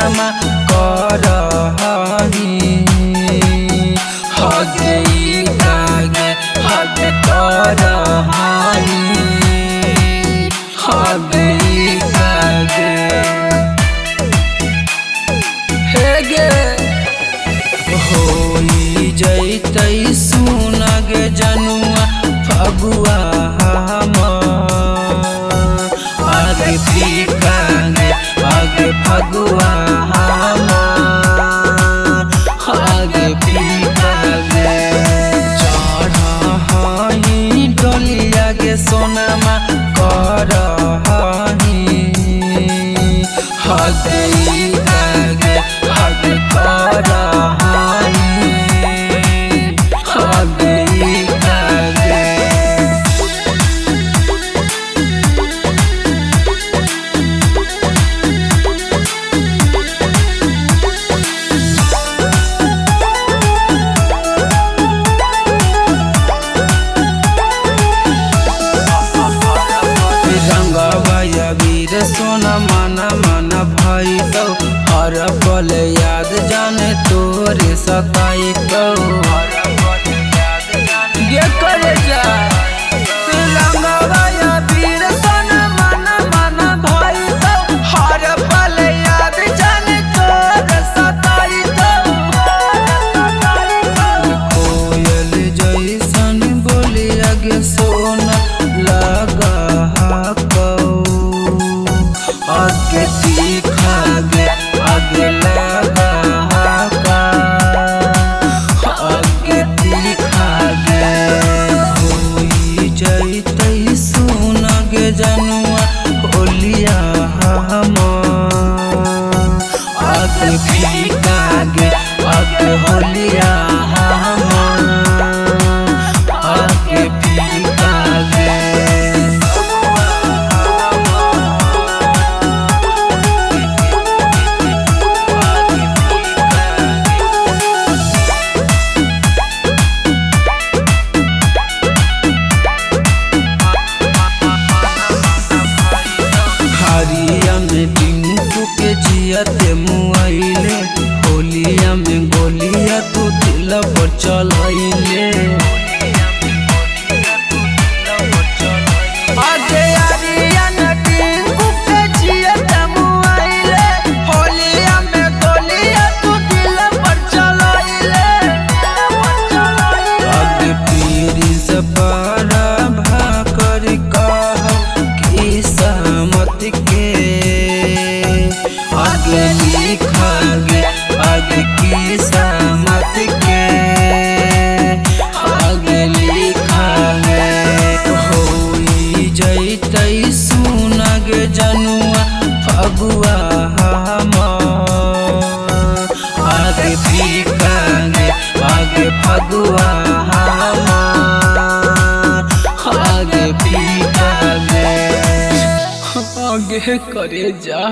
सोनमा करही हगे कागे हग करही हगे कागे हेगे होई जैतै सुनगे जनुआ फगुआ आगे फीकागे आगे फगुआ आगे फीकागे चढ़ही डोलिया गे सोनमा करही हगे कागे हग करही हगे कागे वीर सोना माना माना भाई दो हर पल याद जाने तोरे सताई दो ये करे जा रंगवाया वीर सोना माना माना भाई दो हर पल याद जाने तोरे सताई दो कोयल जैसन बोली आगे सोना लगा आगे तीखागे आगे लगा आगे तीखागे होई जैतै सुनगे जनुआ होलिया आगे फीकागे आगे होलिया आगे फीकागे हरिया में टिंकू के जियते मुआइले होलिया में गोलिया तू दिल पर चलैले आगे हरिया में टिंकू के जियते मुआइले होलिया में गोलिया तू दिल पर चलैले आगे पीरी से पारा भाकर कह किस्मत के आगे लिखागे आगे किस्मत के आगे लिखागे होई जैतै सुनगे जनुआ फगुआ आगे फीकागे आगे फगुआ आगे फीकागे आगे करे जा।